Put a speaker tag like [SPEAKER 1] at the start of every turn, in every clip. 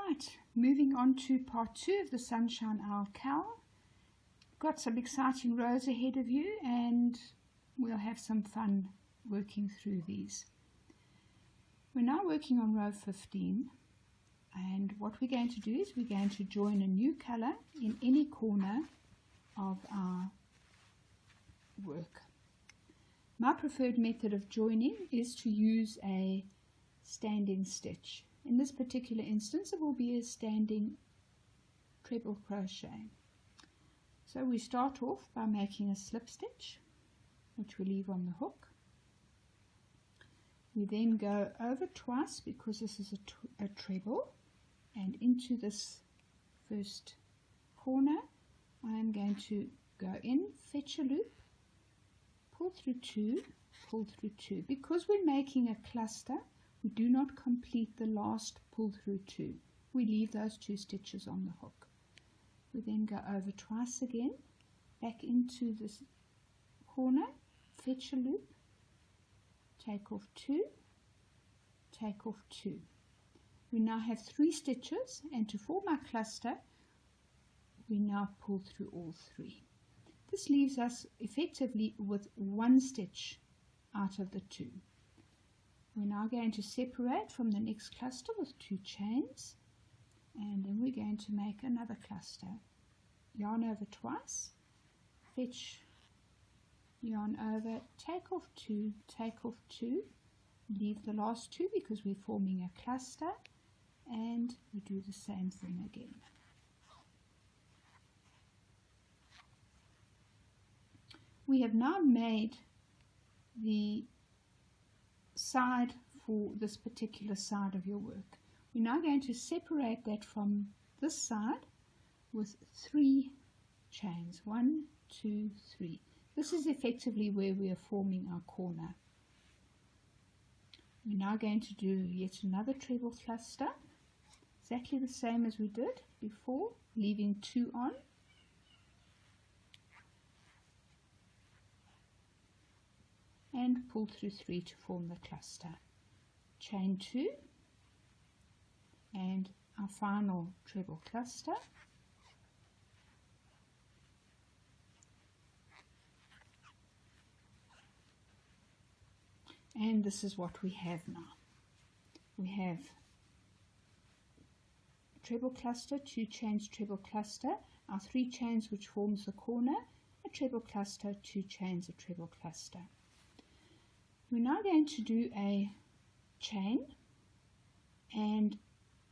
[SPEAKER 1] Right, moving on to part 2 of the Sunshine Owl cowl. Got some exciting rows ahead of you and we'll have some fun working through these. We're now working on row 15, and what we're going to do is we're going to join a new color in any corner of our work. My preferred method of joining is to use a standing stitch. In this particular instance it will be a standing treble crochet. So we start off by making a slip stitch, which we leave on the hook. We then go over twice because this is a treble, and into this first corner I am going to go in, fetch a loop, pull through 2, pull through 2. Because we're making a cluster, we do not complete the last pull through 2. We leave those 2 stitches on the hook. We then go over twice again, back into this corner, fetch a loop, take off 2, take off 2. We now have 3 stitches, and to form our cluster we now pull through all 3. This leaves us effectively with 1 stitch out of the 2. We're now going to separate from the next cluster with 2 chains, and then we're going to make another cluster. Yarn over twice, fetch, yarn over, take off 2, take off 2, leave the last 2 because we're forming a cluster, and we do the same thing again. We have now made the side for this particular side of your work. We're now going to separate that from this side with 3 chains. 1, 2, 3. This is effectively where we are forming our corner. We're now going to do yet another treble cluster, exactly the same as we did before, leaving 2 on. And pull through 3 to form the cluster. Chain 2 and our final treble cluster. And this is what we have now. We have treble cluster, 2 chains, treble cluster, our 3 chains which forms the corner, a treble cluster, 2 chains, a treble cluster. We're now going to do a chain and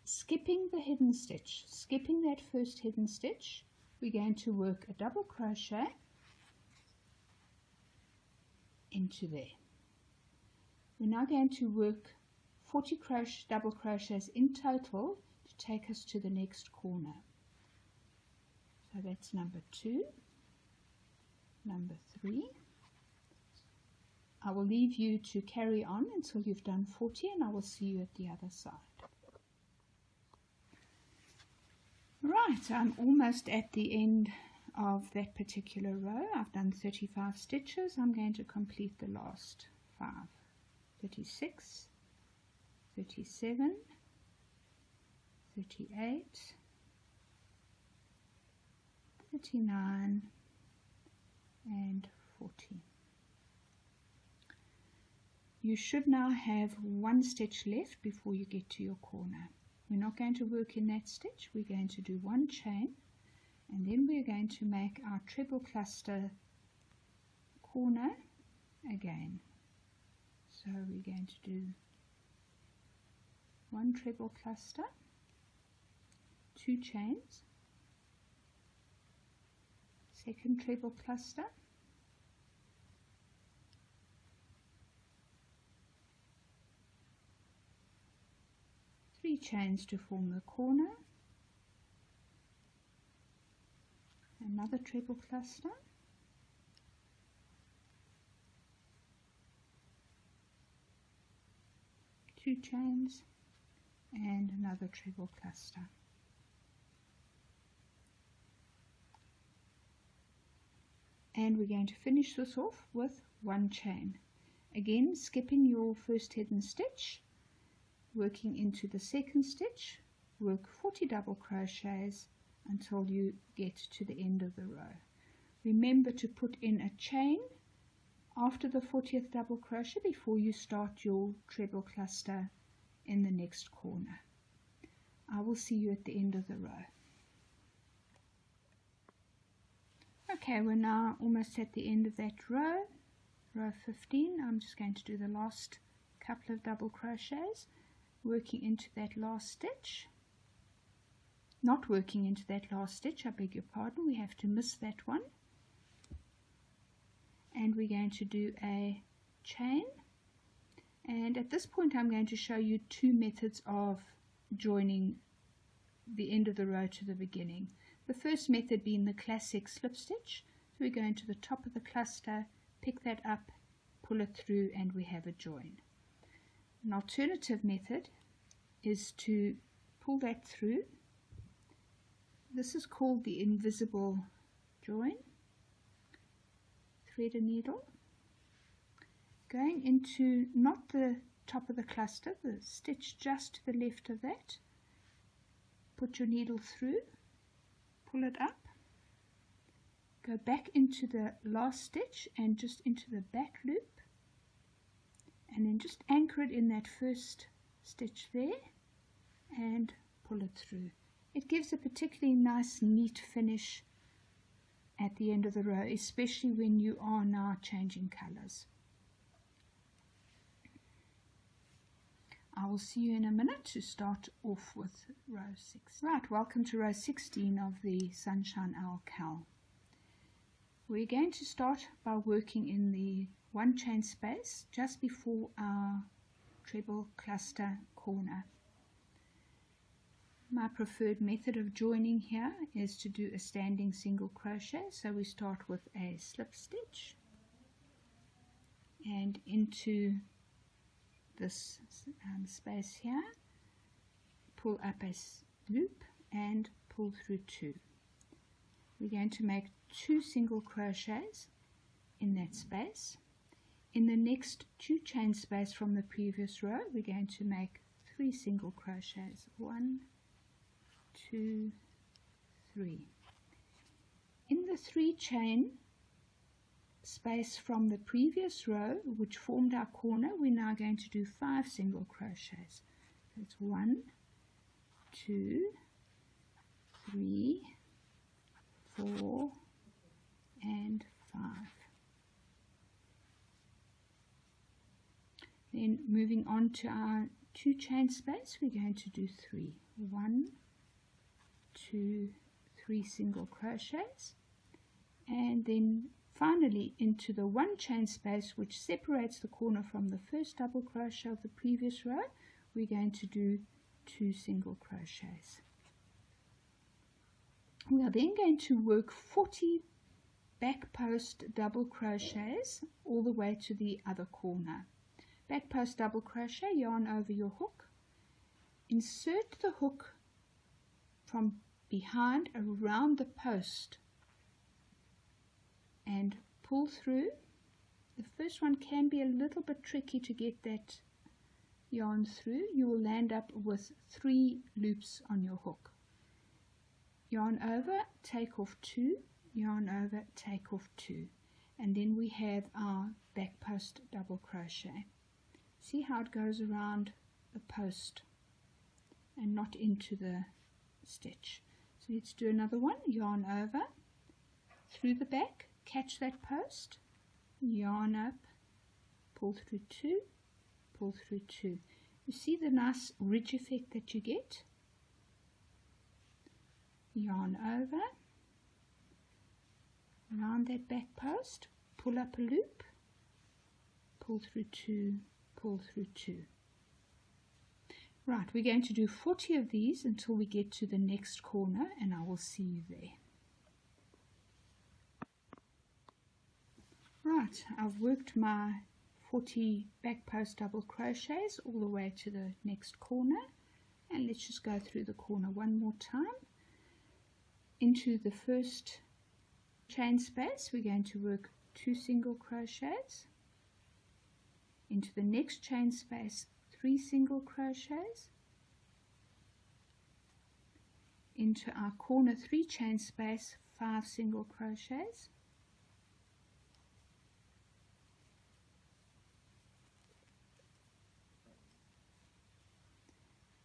[SPEAKER 1] skipping the hidden stitch, skipping that first hidden stitch, we're going to work a double crochet into there. We're now going to work 40 double crochets in total to take us to the next corner. So that's number 2, number 3. I will leave you to carry on until you've done 40, and I will see you at the other side. Right, I'm almost at the end of that particular row. I've done 35 stitches. I'm going to complete the last 5. 36, 37, 38, 39, and 40. You should now have 1 stitch left before you get to your corner. We're not going to work in that stitch. We're going to do 1 chain, and then we're going to make our treble cluster corner again. So we're going to do 1 treble cluster, 2 chains, second treble cluster, 3 chains to form the corner, another treble cluster, two chains, and another treble cluster. And we're going to finish this off with 1 chain. Again, skipping your first hidden stitch, working into the second stitch, work 40 double crochets until you get to the end of the row. Remember to put in a chain after the 40th double crochet before you start your treble cluster in the next corner. I will see you at the end of the row. Okay, we're now almost at the end of that row, row 15. I'm just going to do the last couple of double crochets, working into that last stitch. Not working into that last stitch, I beg your pardon, we have to miss that one. And we're going to do a chain. And at this point I'm going to show you two methods of joining the end of the row to the beginning. The first method being the classic slip stitch. So we go into the top of the cluster, pick that up, pull it through, and we have a join. An alternative method is to pull that through. This is called the invisible join. Thread a needle, going into not the top of the cluster, the stitch just to the left of that. Put your needle through, pull it up, go back into the last stitch and just into the back loop, and then just anchor it in that first stitch there and pull it through. It gives a particularly nice neat finish at the end of the row, especially when you are now changing colors. I will see you in a minute to start off with row 6. Right, welcome to row 16 of the Sunshine Owl Cowl. We're going to start by working in the one chain space just before our treble cluster corner. My preferred method of joining here is to do a standing single crochet. So we start with a slip stitch and into this space here, pull up a loop and pull through 2. We're going to make 2 single crochets in that space. In the next 2 chain space from the previous row, we're going to make 3 single crochets. 1, 2, 3. In the 3 chain space from the previous row, which formed our corner, we're now going to do 5 single crochets. So it's 1, 2, 3, 4, and 5. Then moving on to our 2 chain space, we're going to do 3. 1, 2, 3 single crochets, and then finally into the 1 chain space which separates the corner from the first double crochet of the previous row, we're going to do 2 single crochets. We are then going to work 40 back post double crochets all the way to the other corner. Back post double crochet, yarn over your hook, insert the hook from behind around the post and pull through. The first one can be a little bit tricky to get that yarn through. You will land up with 3 loops on your hook. Yarn over, take off 2, yarn over, take off 2, and then we have our back post double crochet. See how it goes around the post and not into the stitch. So let's do another one. Yarn over, through the back, catch that post, yarn up, pull through 2, pull through 2. You see the nice ridge effect that you get? Yarn over, around that back post, pull up a loop, pull through 2, pull through 2. Right, we're going to do 40 of these until we get to the next corner, and I will see you there. Right, I've worked my 40 back post double crochets all the way to the next corner, and let's just go through the corner one more time. Into the first chain space, we're going to work 2 single crochets. Into the next chain space, 3 single crochets. into our corner 3 chain space, 5 single crochets,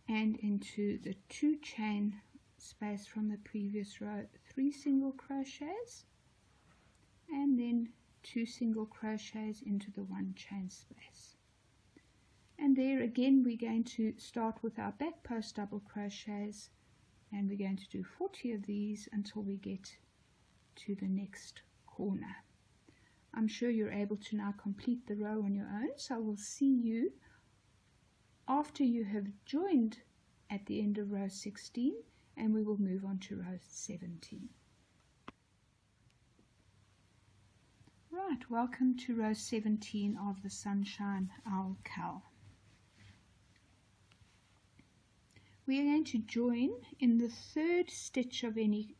[SPEAKER 1] and into the 2 chain space from the previous row, 3 single crochets, and then 2 single crochets into the 1 chain space. And there again we're going to start with our back post double crochets, and we're going to do 40 of these until we get to the next corner. I'm sure you're able to now complete the row on your own, so we'll see you after you have joined at the end of row 16, and we will move on to row 17. Right, welcome to row 17 of the Sunshine Owl Cowl. We are going to join in the 3rd stitch of any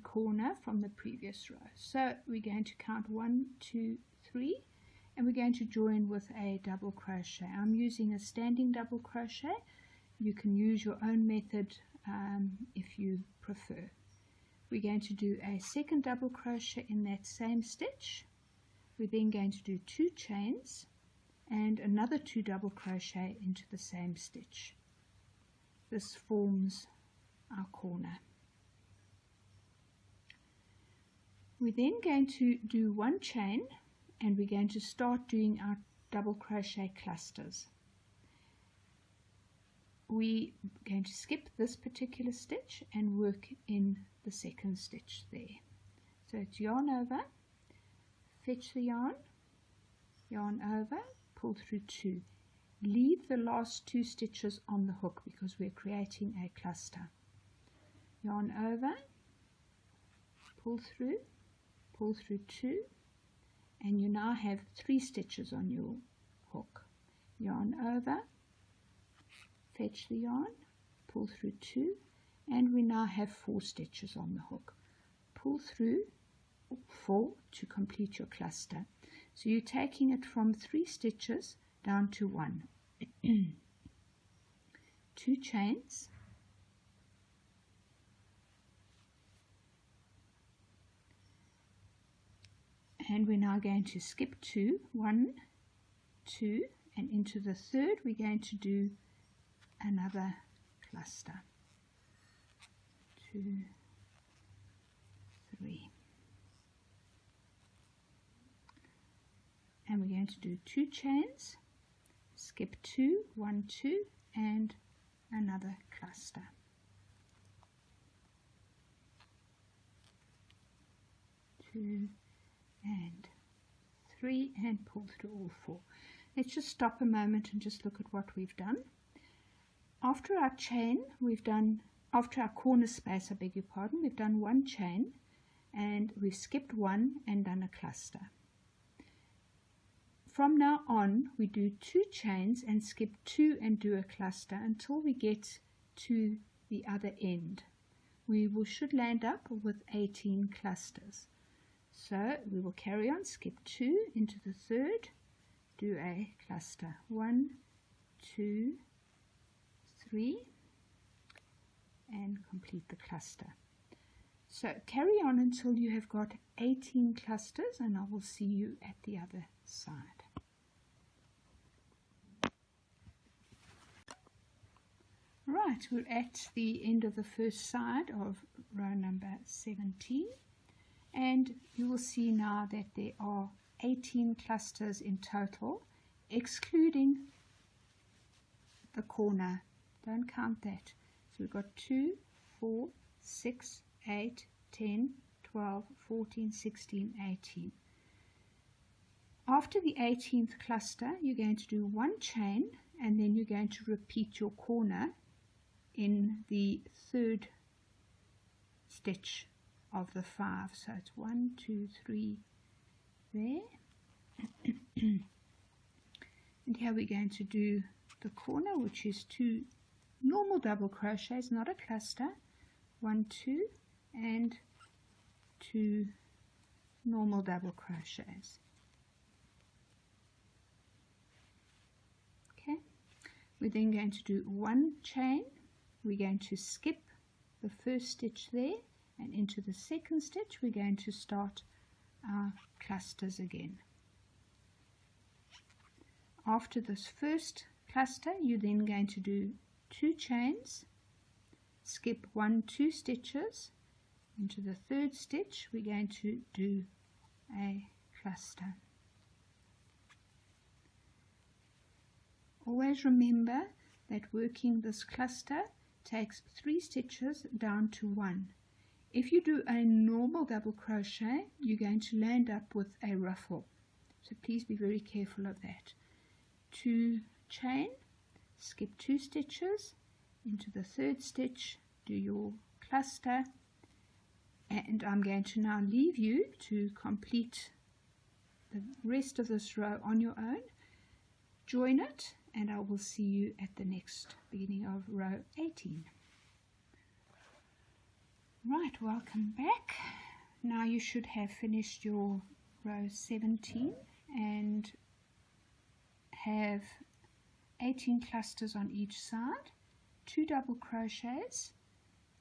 [SPEAKER 1] corner from the previous row. So we're going to count 1, 2, 3, and we're going to join with a double crochet. I'm using a standing double crochet. You can use your own method if you prefer. We're going to do a 2nd double crochet in that same stitch. We're then going to do 2 chains and another 2 double crochet into the same stitch. This forms our corner. We're then going to do 1 chain, and we're going to start doing our double crochet clusters. We're going to skip this particular stitch and work in the 2nd stitch there. So it's yarn over, fetch the yarn, yarn over, pull through 2. Leave the last 2 stitches on the hook because we're creating a cluster. Yarn over, pull through 2, and you now have 3 stitches on your hook. Yarn over, fetch the yarn, pull through 2, and we now have 4 stitches on the hook. Pull through 4 to complete your cluster. So you're taking it from 3 stitches down to 1. 2 chains, and we're now going to skip 2, 1, 2, and into the 3rd we're going to do another cluster. 2, 3. And we're going to do 2 chains, skip 2, 1, 2, and another cluster. 2 and 3, and pull through all 4. Let's just stop a moment and just look at what we've done. After our chain, after our corner space, I beg your pardon, we've done 1 chain, and we've skipped 1 and done a cluster. From now on, we do 2 chains and skip 2 and do a cluster until we get to the other end. We should land up with 18 clusters. So we will carry on, skip 2 into the 3rd, do a cluster. 1, 2, 3, and complete the cluster. So carry on until you have got 18 clusters, and I will see you at the other side. Right, we're at the end of the first side of row number 17, and you will see now that there are 18 clusters in total, excluding the corner. Don't count that. So we've got 2, 4, 6, 8, 10, 12, 14, 16, 18. After the 18th cluster, you're going to do 1 chain, and then you're going to repeat your corner in the 3rd stitch of the 5. So it's 1, 2, 3 there. And here we're going to do the corner, which is 2 normal double crochets, not a cluster. 1, 2, and 2 normal double crochets. Okay, we're then going to do 1 chain. We're going to skip the first stitch there, and into the second stitch we're going to start our clusters again. After this first cluster, you're then going to do 2 chains, skip 2 stitches. Into the third stitch we're going to do a cluster. Always remember that working this cluster takes 3 stitches down to 1. If you do a normal double crochet, you're going to land up with a ruffle, so please be very careful of that. 2 chain, skip 2 stitches, into the third stitch do your cluster, and I'm going to now leave you to complete the rest of this row on your own. Join it, and I will see you at the next beginning of row 18. Right, welcome back. Now you should have finished your row 17 and have 18 clusters on each side, 2 double crochets,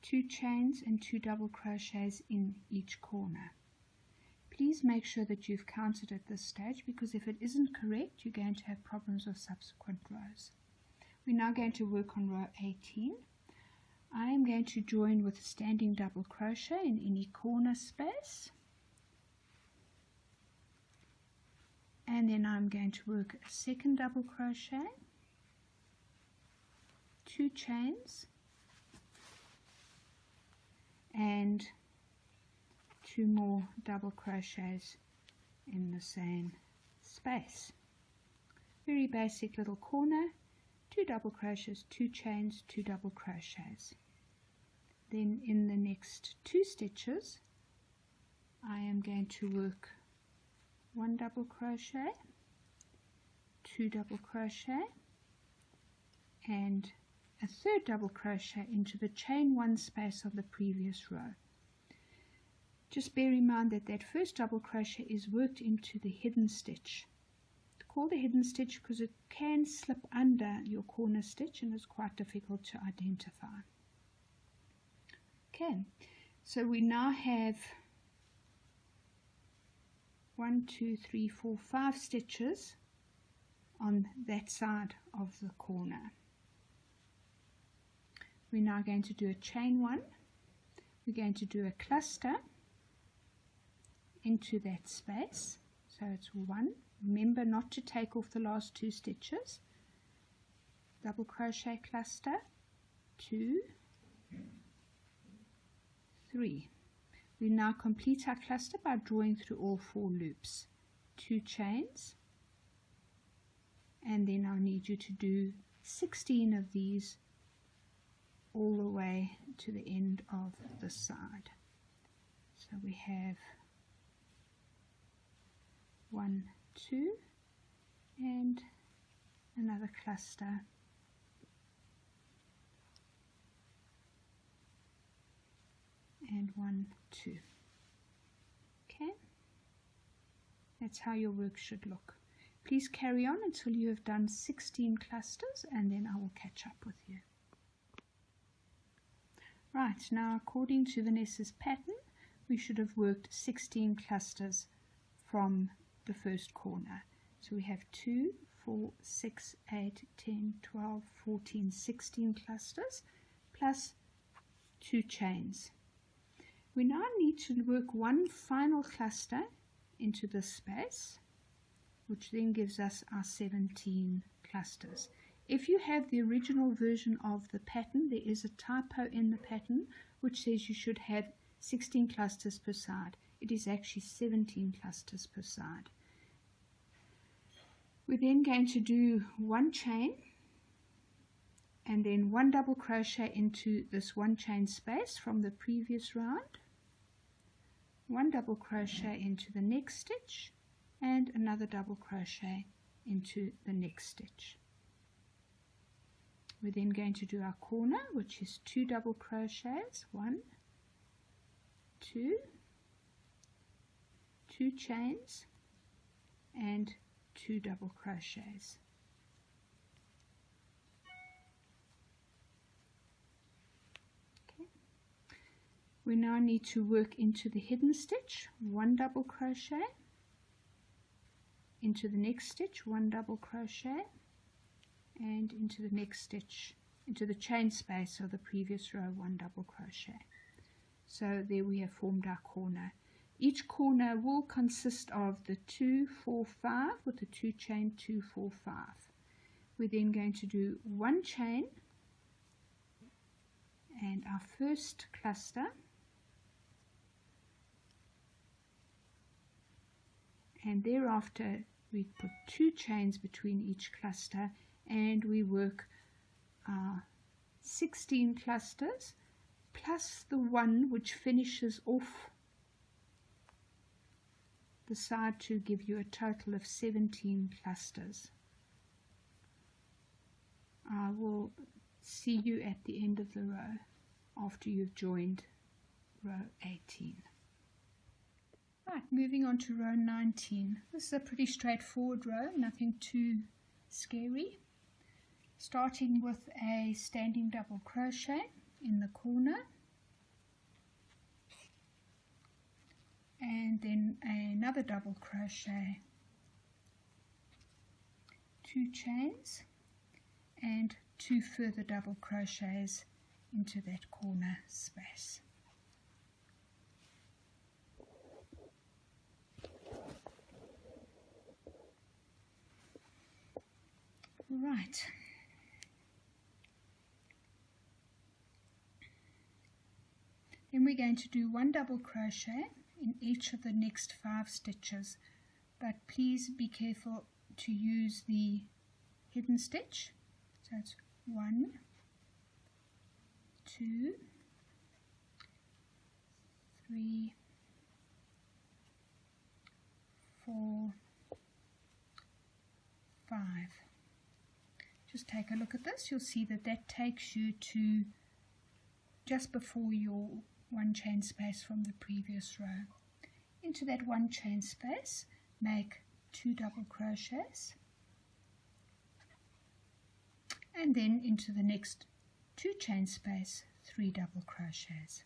[SPEAKER 1] 2 chains and 2 double crochets in each corner. Please make sure that you've counted at this stage, because if it isn't correct you're going to have problems with subsequent rows. We're now going to work on row 18. I am going to join with a standing double crochet in any corner space, and then I'm going to work a second double crochet, 2 chains and 2 more double crochets in the same space. Very basic little corner, 2 double crochets, 2 chains, 2 double crochets. Then in the next 2 stitches I am going to work 1 double crochet, 2 double crochet and a third double crochet into the chain 1 space of the previous row. Just bear in mind that that first double crochet is worked into the hidden stitch. It's called a hidden stitch because it can slip under your corner stitch and is quite difficult to identify. Okay, so we now have 1, 2, 3, 4, 5 stitches on that side of the corner. We're now going to do a chain 1. We're going to do a cluster into that space, so it's 1. Remember not to take off the last 2 stitches. Double crochet cluster, 2, 3. We now complete our cluster by drawing through all 4 loops. 2 chains, and then I'll need you to do 16 of these all the way to the end of the side. So we have 1, 2 and another cluster, and 1, 2. Okay, that's how your work should look. Please carry on until you have done 16 clusters, and then I will catch up with you. Right, now according to Vanessa's pattern we should have worked 16 clusters from the first corner. So we have 2, 4, 6, 8, 10, 12, 14, 16 clusters plus 2 chains. We now need to work 1 final cluster into this space, which then gives us our 17 clusters. If you have the original version of the pattern, there is a typo in the pattern which says you should have 16 clusters per side. It is actually 17 clusters per side. We're then going to do 1 chain and then 1 double crochet into this 1 chain space from the previous round, 1 double crochet into the next stitch and another double crochet into the next stitch. We're then going to do our corner, which is 2 double crochets, 1, 2, 2 chains and 2 double crochets. Okay. We now need to work into the hidden stitch, 1 double crochet, into the next stitch, 1 double crochet, and into the next stitch, into the chain space of the previous row, 1 double crochet. So there we have formed our corner. Each corner will consist of the 2, 4, 5 with the 2 chain, 2, 4, 5. We're then going to do 1 chain and our first cluster, and thereafter we put 2 chains between each cluster, and we work 16 clusters plus the one which finishes off the side to give you a total of 17 clusters. I will see you at the end of the row after you've joined row 18. Right, moving on to row 19. This is a pretty straightforward row, nothing too scary. Starting with a standing double crochet in the corner, and then another double crochet, 2 chains, and 2 further double crochets into that corner space. Right. Then we're going to do 1 double crochet in each of the next 5 stitches, but please be careful to use the hidden stitch. So it's 1, 2, 3, 4, 5. Just take a look at this. You'll see that that takes you to just before your 1 chain space from the previous row. Into that 1 chain space, make 2 double crochets, and then into the next 2 chain space, 3 double crochets.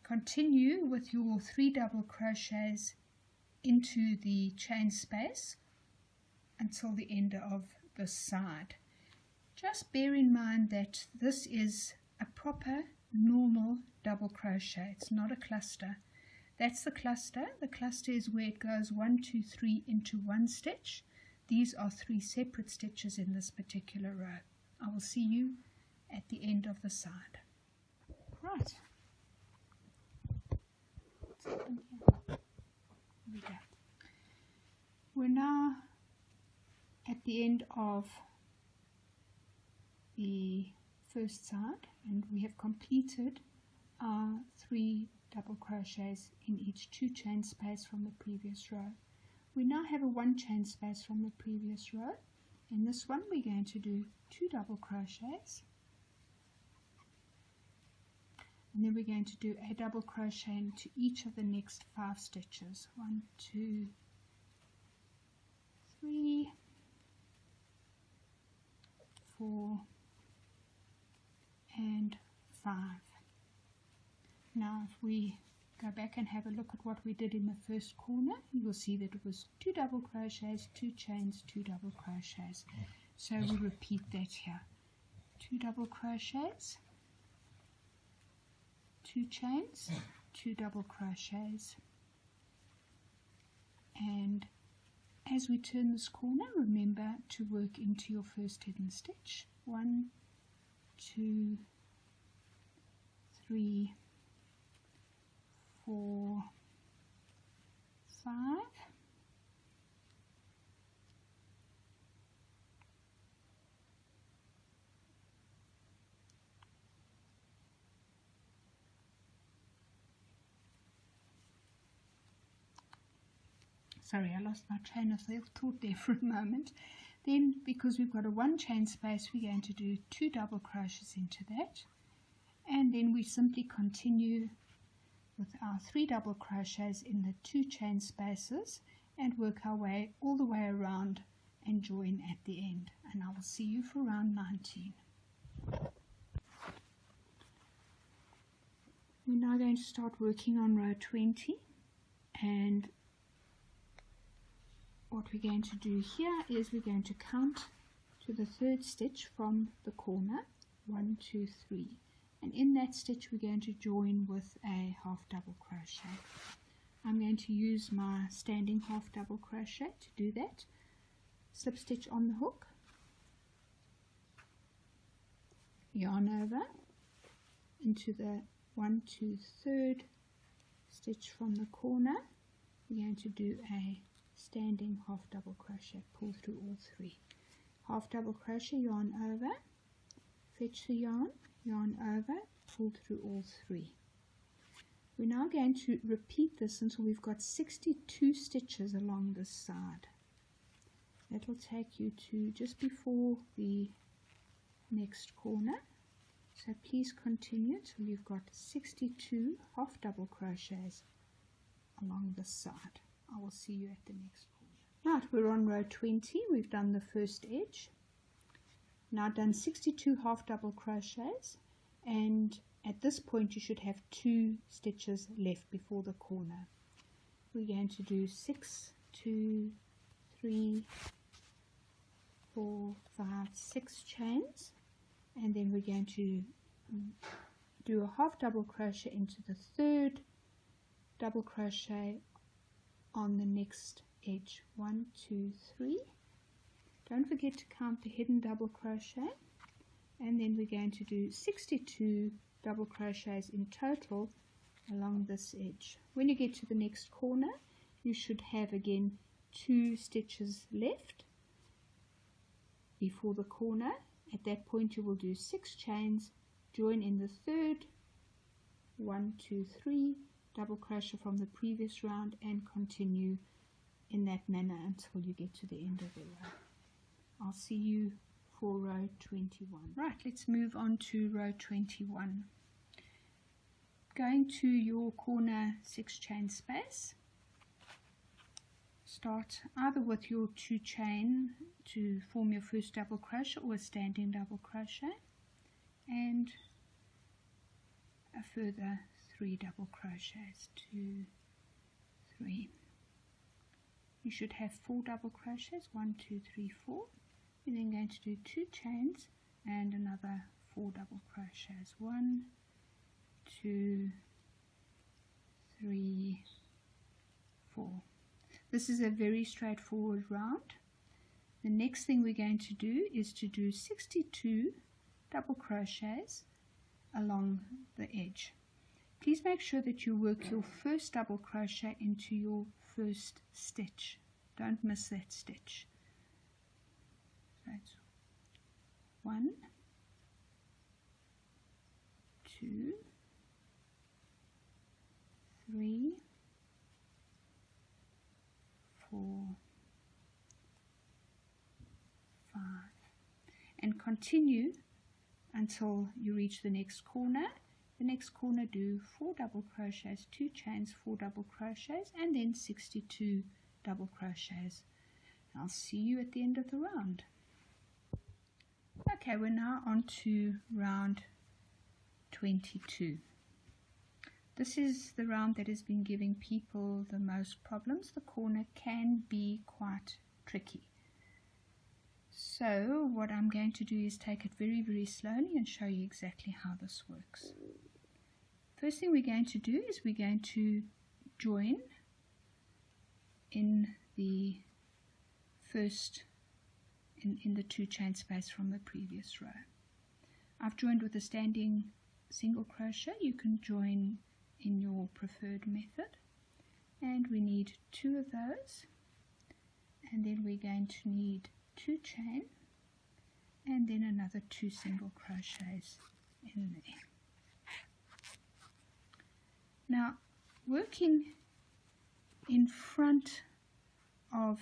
[SPEAKER 1] Continue with your 3 double crochets into the chain space until the end of this side. Just bear in mind that this is a proper normal double crochet. It's not a cluster. That's the cluster. The cluster is where it goes 1, 2, 3 into 1 stitch. These are 3 separate stitches in this particular row. I will see you at the end of the side. Right. Here we go. We're now at the end of the first side, and we have completed our 3 double crochets in each 2 chain space from the previous row. We now have a 1 chain space from the previous row. In this one we're going to do 2 double crochets, and then we're going to do a double crochet into each of the next 5 stitches. 1, 2, 3, 4, and 5. Now if we go back and have a look at what we did in the first corner, you will see that it was 2 double crochets, 2 chains, 2 double crochets. So we repeat that here. 2 double crochets, 2 chains, 2 double crochets, and as we turn this corner, remember to work into your first hidden stitch. 1, 2, 3, 4, 5, sorry, I lost my train of thought there for a moment. Then, because we've got a 1 chain space, we're going to do 2 double crochets into that, and then we simply continue with our 3 double crochets in the 2 chain spaces and work our way all the way around and join at the end. And I will see you for round 19. We're now going to start working on row 20, and what we're going to do here is we're going to count to the third stitch from the corner, 1, 2, 3, and in that stitch we're going to join with a half double crochet. I'm going to use my standing half double crochet to do that. Slip stitch on the hook, yarn over into the 1, 2, 3rd stitch from the corner. We're going to do a standing half double crochet, pull through all 3. Half double crochet, yarn over, fetch the yarn, yarn over, pull through all 3. We're now going to repeat this until we've got 62 stitches along this side. That will take you to just before the next corner. So please continue till you've got 62 half double crochets along this side. I will see you at the next corner. Right, we're on row 20. We've done the first edge. Now done 62 half double crochets, and at this point you should have 2 stitches left before the corner. We're going to do 6, 2, 3, 4, 5, 6 chains, and then we're going to do a half double crochet into the 3rd double crochet on the next edge. 1, 2, 3. Don't forget to count the hidden double crochet, and then we're going to do 62 double crochets in total along this edge. When you get to the next corner, you should have again 2 stitches left before the corner. At that point you will do 6 chains, join in the 3rd, 1, 2, 3 double crochet from the previous round, and continue in that manner until you get to the end of the row. I'll see you for row 21. Right, let's move on to row 21. Going to your corner 6 chain space, start either with your 2 chain to form your first double crochet or a standing double crochet, and a further 3 double crochets, 2, 3. You should have 4 double crochets, 1, 2, 3, 4. You're then going to do 2 chains and another 4 double crochets, 1, 2, 3, 4. This is a very straightforward round. The next thing we're going to do is to do 62 double crochets along the edge. Please make sure that you work your first double crochet into your first stitch. Don't miss that stitch. So it's 1, 2, 3, 4, 5, and continue until you reach the next corner. The next corner, do 4 double crochets, 2 chains, 4 double crochets, and then 62 double crochets. I'll see you at the end of the round. Okay, we're now on to round 22. This is the round that has been giving people the most problems. The corner can be quite tricky. So what I'm going to do is take it very, very slowly and show you exactly how this works. First thing we're going to do is we're going to join in the first, in the 2 chain space from the previous row. I've joined with a standing single crochet. You can join in your preferred method, and we need 2 of those, and then we're going to need 2 chain and then another 2 single crochets in there. Now, working in front of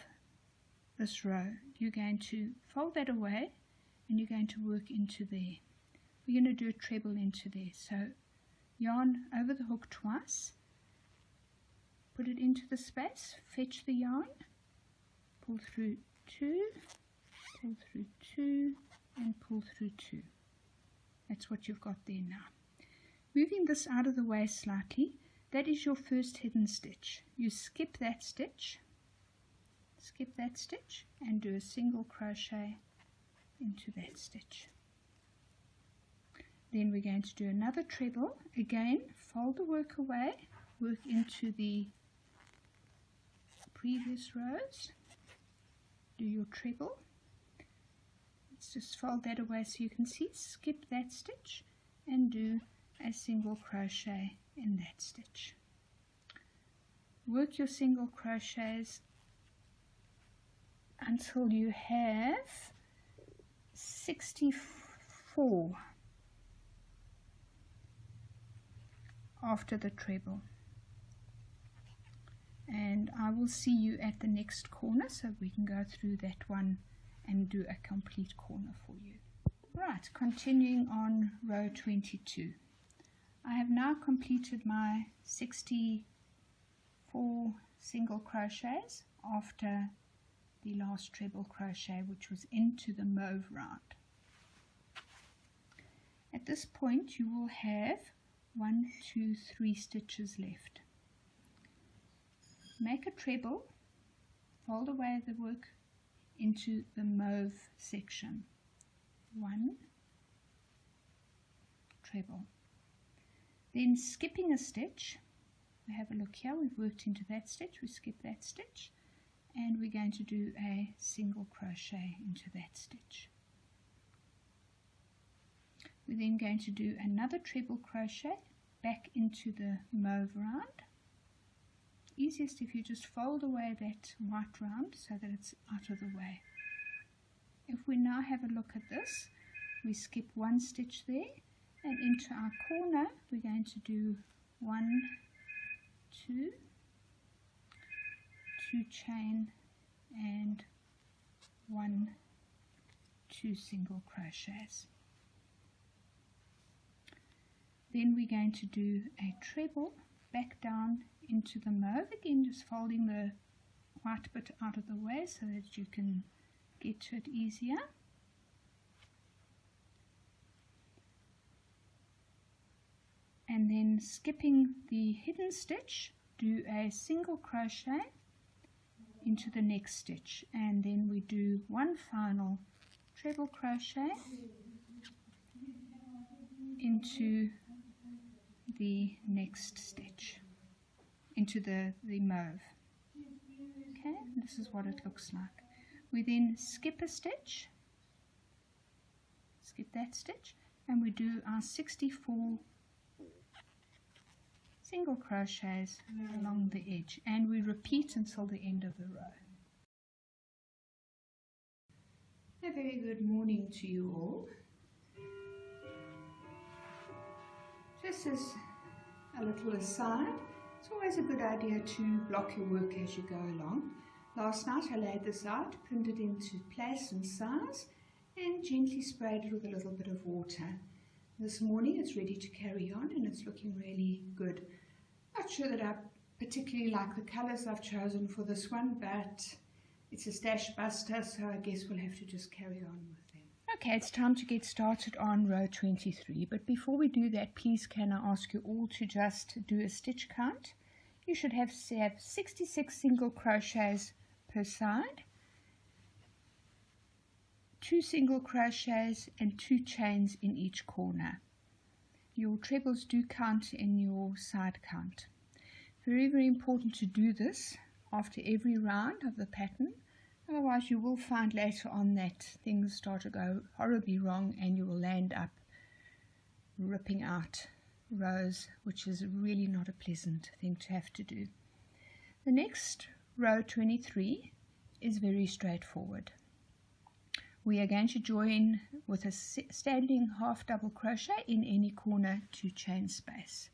[SPEAKER 1] this row, you're going to fold that away and you're going to work into there. We're going to do a treble into there. So yarn over the hook twice, put it into the space, fetch the yarn, pull through 2, pull through 2, and pull through 2. That's what you've got there now. Moving this out of the way slightly, that is your first hidden stitch. You skip that stitch, and do a single crochet into that stitch. Then we're going to do another treble. Again, fold the work away, work into the previous rows, do your treble. Let's just fold that away so you can see, skip that stitch and do a single crochet in that stitch. Work your single crochets until you have 64 after the treble, and I will see you at the next corner so we can go through that one and do a complete corner for you. Right, continuing on row 22. I have now completed my 64 single crochets after the last treble crochet, which was into the mauve round. At this point you will have 1, 2, 3 stitches left. Make a treble, fold away the work into the mauve section. 1 treble. Then skipping a stitch, we have a look here, we've worked into that stitch, we skip that stitch, and we're going to do a single crochet into that stitch. We're then going to do another treble crochet back into the mauve round. Easiest if you just fold away that white round so that it's out of the way. If we now have a look at this, we skip one stitch there, and into our corner we're going to do 1, 2, 2 chain and 1, 2 single crochets. Then we're going to do a treble back down into the mauve, again just folding the white bit out of the way so that you can get to it easier. And then skipping the hidden stitch, do a single crochet into the next stitch, and then we do one final treble crochet into the next stitch, into the mauve. Okay, this is what it looks like. We then skip a stitch, skip that stitch, and we do our 64 single crochets along the edge, and we repeat until the end of the row. A very good morning to you all. Just as a little aside, it's always a good idea to block your work as you go along. Last night I laid this out, pinned it into place and size, and gently sprayed it with a little bit of water. This morning it's ready to carry on and it's looking really good. Not sure that I particularly like the colours I've chosen for this one, but it's a stash buster, so I guess we'll have to just carry on with them. Okay, it's time to get started on row 23, but before we do that, please can I ask you all to just do a stitch count. You should have 66 single crochets per side, 2 single crochets and 2 chains in each corner. Your trebles do count in your side count. Very, very important to do this after every round of the pattern, otherwise you will find later on that things start to go horribly wrong and you will land up ripping out rows, which is really not a pleasant thing to have to do. The next row 23 is very straightforward. We are going to join with a standing half double crochet in any corner to chain space.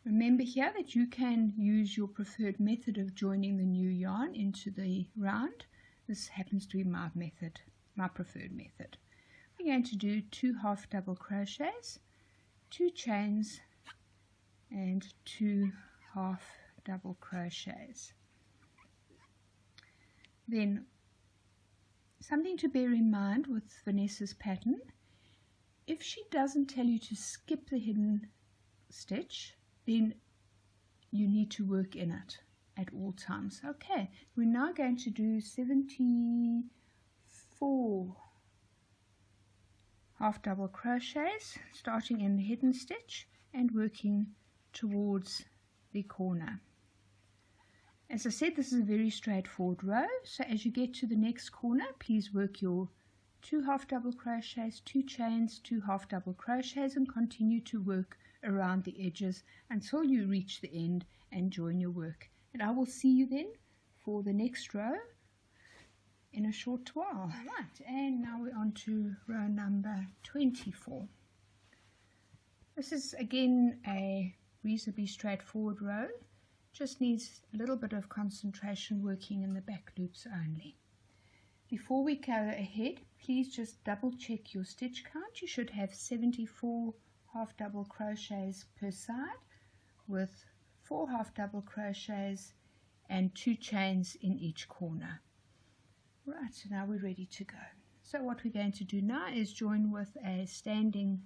[SPEAKER 1] Remember here that you can use your preferred method of joining the new yarn into the round. This happens to be my method, my preferred method. We're going to do 2 half double crochets, 2 chains and 2 half double crochets. Then something to bear in mind with Vanessa's pattern If she doesn't tell you to skip the hidden stitch, then you need to work in it at all times. Okay, we're now going to do 74 half double crochets, starting in the hidden stitch and working towards the corner. As I said, this is a very straightforward row, so as you get to the next corner, please work your 2 half double crochets, 2 chains, 2 half double crochets, and continue to work around the edges until you reach the end and join your work. And I will see you then for the next row in a short while. Right, and now we're on to row number 24. This is again a reasonably straightforward row, just needs a little bit of concentration working in the back loops only. Before we go ahead, please just double check your stitch count. You should have 74 half double crochets per side with 4 half double crochets and 2 chains in each corner. Right, so now we're ready to go. So what we're going to do now is join with a standing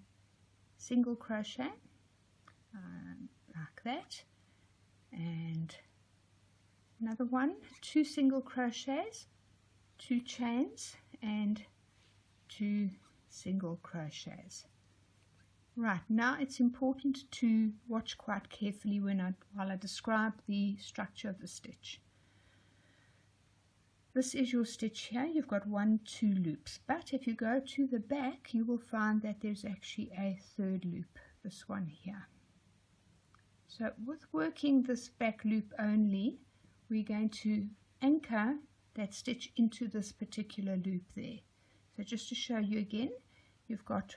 [SPEAKER 1] single crochet like that, and another one, 2 single crochets, 2 chains and 2 single crochets. Right, now it's important to watch quite carefully while I describe the structure of the stitch. This is your stitch here. You've got 1, 2 loops, but if you go to the back you will find that there's actually a third loop, this one here. So with working this back loop only, we're going to anchor that stitch into this particular loop there. So just to show you again, you've got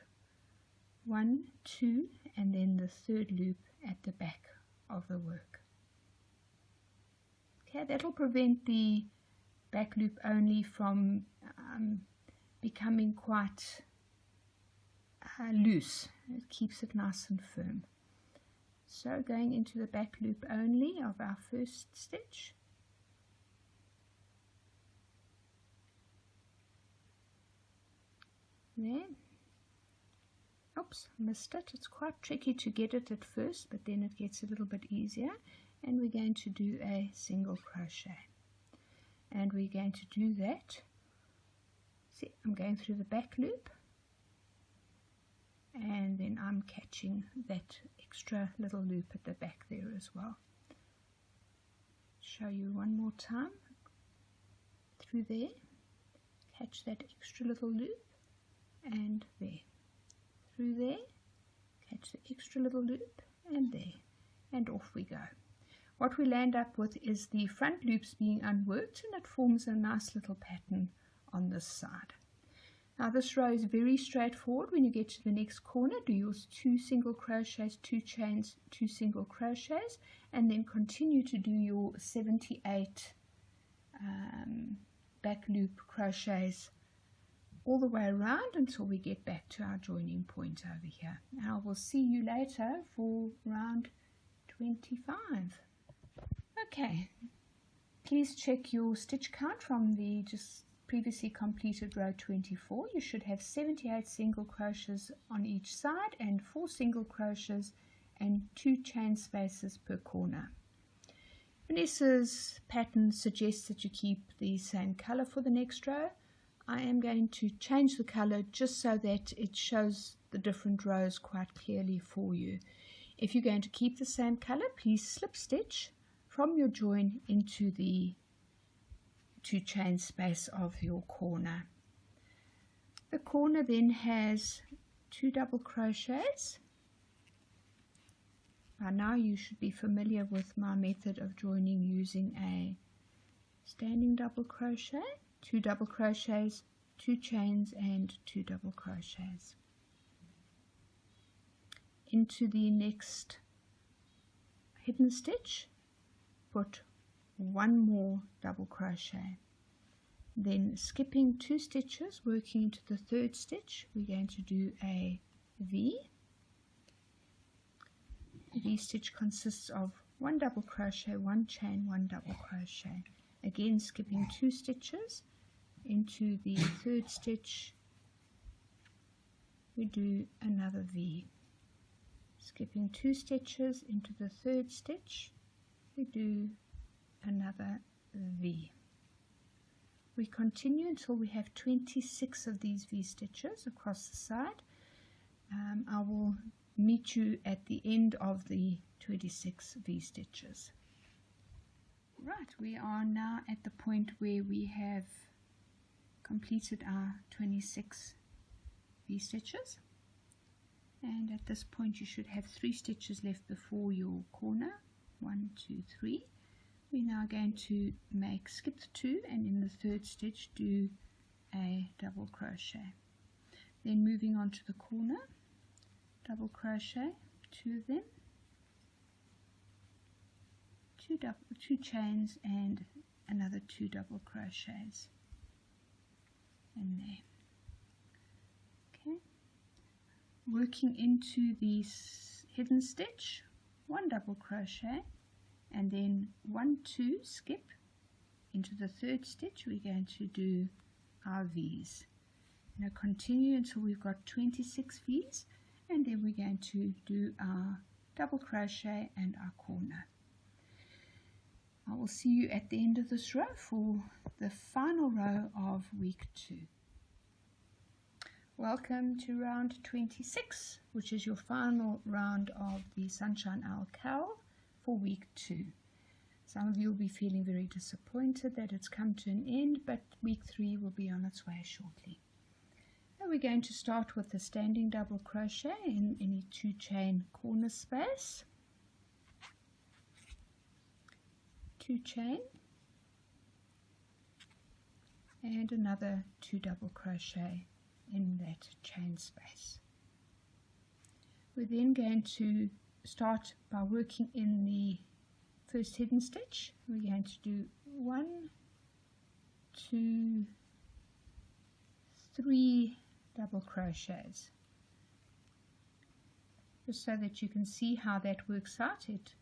[SPEAKER 1] 1, 2 and then the third loop at the back of the work. Okay, that'll prevent the back loop only from becoming quite loose. It keeps it nice and firm. So going into the back loop only of our first stitch, there. Oops, missed it. It's quite tricky to get it at first, but then it gets a little bit easier. And we're going to do a single crochet. And we're going to do that. See, I'm going through the back loop. And then I'm catching that extra little loop at the back there as well. Show you one more time. Through there. Catch that extra little loop. And there. Through there, catch the extra little loop, and there, and off we go. What we'll end up with is the front loops being unworked, and it forms a nice little pattern on this side. Now this row is very straightforward. When you get to the next corner, do your 2 single crochets, 2 chains, 2 single crochets, and then continue to do your 78 back loop crochets all the way around until we get back to our joining point over here. And I will see you later for round 25. Okay, please check your stitch count from the just previously completed row 24. You should have 78 single crochets on each side and 4 single crochets and 2 chain spaces per corner. Vanessa's pattern suggests that you keep the same color for the next row. I am going to change the color just so that it shows the different rows quite clearly for you. If you're going to keep the same color, please slip stitch from your join into the 2 chain space of your corner. The corner then has 2 double crochets. By now you should be familiar with my method of joining using a standing double crochet, 2 double crochets, 2 chains and 2 double crochets. Into the next hidden stitch, put 1 more double crochet. Then skipping 2 stitches, working into the 3rd stitch, we're going to do a V. The V stitch consists of 1 double crochet, 1 chain, 1 double crochet. Again skipping 2 stitches into the 3rd stitch, we do another V. Skipping 2 stitches into the 3rd stitch, we do another V. We continue until we have 26 of these V stitches across the side. I will meet you at the end of the 26 V stitches. Right, we are now at the point where we have completed our 26 V stitches, and at this point you should have 3 stitches left before your corner. 1, 2, 3. We're now going to skip the 2, and in the 3rd stitch do a double crochet. Then moving on to the corner, double crochet, 2 of them, 2 chains and another 2 double crochets in there. Okay, working into the hidden stitch, 1 double crochet and then 1, 2 skip into the 3rd stitch. We're going to do our V's. Now continue until we've got 26 V's, and then we're going to do our double crochet and our corner. I will see you at the end of this row for the final row of week 2. Welcome to round 26, which is your final round of the Sunshine Owl Cowl for week 2. Some of you will be feeling very disappointed that it's come to an end, but week 3 will be on its way shortly. Now we're going to start with the standing double crochet in any 2 chain corner space. 2 chain and another 2 double crochet in that chain space. We're then going to start by working in the first hidden stitch. We're going to do 1, 2, 3 double crochets, just so that you can see how that works out. It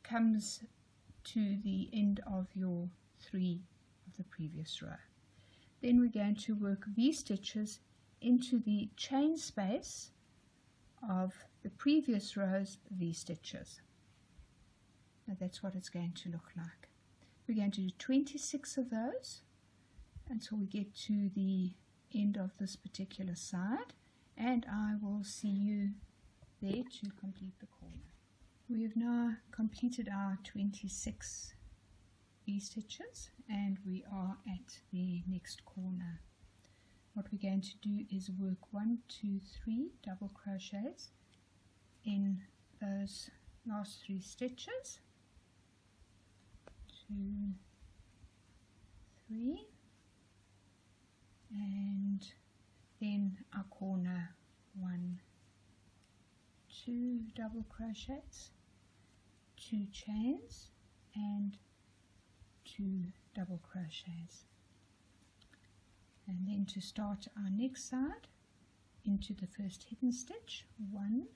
[SPEAKER 1] comes to the end of your 3 of the previous row. Then we're going to work V stitches into the chain space of the previous row's V stitches. Now that's what it's going to look like. We're going to do 26 of those until we get to the end of this particular side, and I will see you there to complete the corner. We have now completed our 26 V stitches and we are at the next corner. What we're going to do is work 1, 2, 3 double crochets in those last 3 stitches. 2, 3, and then our corner 1, 2 double crochets, 2 chains and 2 double crochets. And then to start our next side, into the first hidden stitch, 1,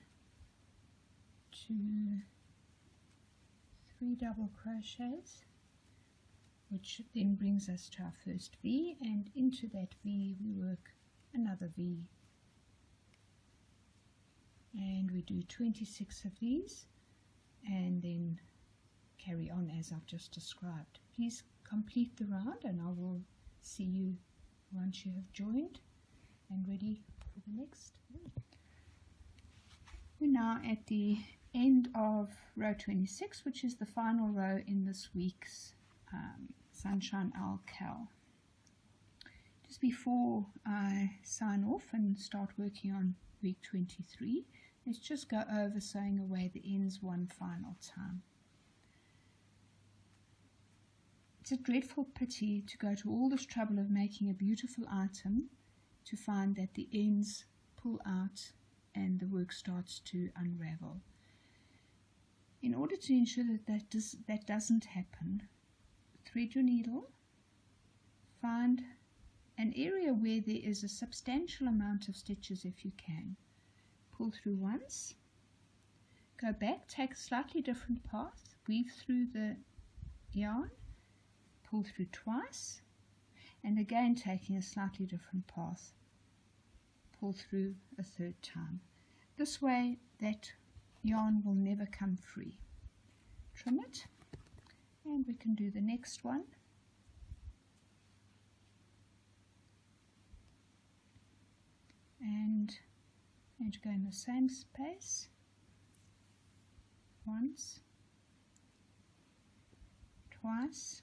[SPEAKER 1] 2, 3 double crochets, which then brings us to our first V, and into that V we work another V, and we do 26 of these and then carry on as I've just described. Please complete the round and I will see you once you have joined and ready for the next week. We're now at the end of row 26, which is the final row in this week's Sunshine Owl Cowl. Just before I sign off and start working on week 23, let's just go over sewing away the ends one final time. It's a dreadful pity to go to all this trouble of making a beautiful item to find that the ends pull out and the work starts to unravel. In order to ensure that doesn't happen, thread your needle, find an area where there is a substantial amount of stitches if you can. Pull through once, go back, take a slightly different path, weave through the yarn, pull through twice, and again taking a slightly different path. pull through a third time. This way that yarn will never come free. Trim it, and we can do the next one. And I'm going to go in the same space once, twice.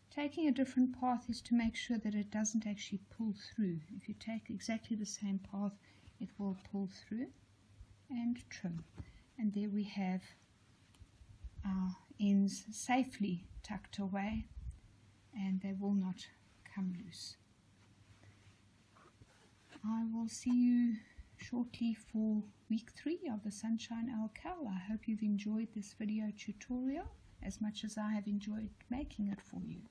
[SPEAKER 1] Taking a different path is to make sure that it doesn't actually pull through. If you take exactly the same path, it will pull through. And trim. And there we have our ends safely tucked away, and they will not come loose. I will see you shortly for week 3 of the Sunshine Alcal. I hope you've enjoyed this video tutorial as much as I have enjoyed making it for you.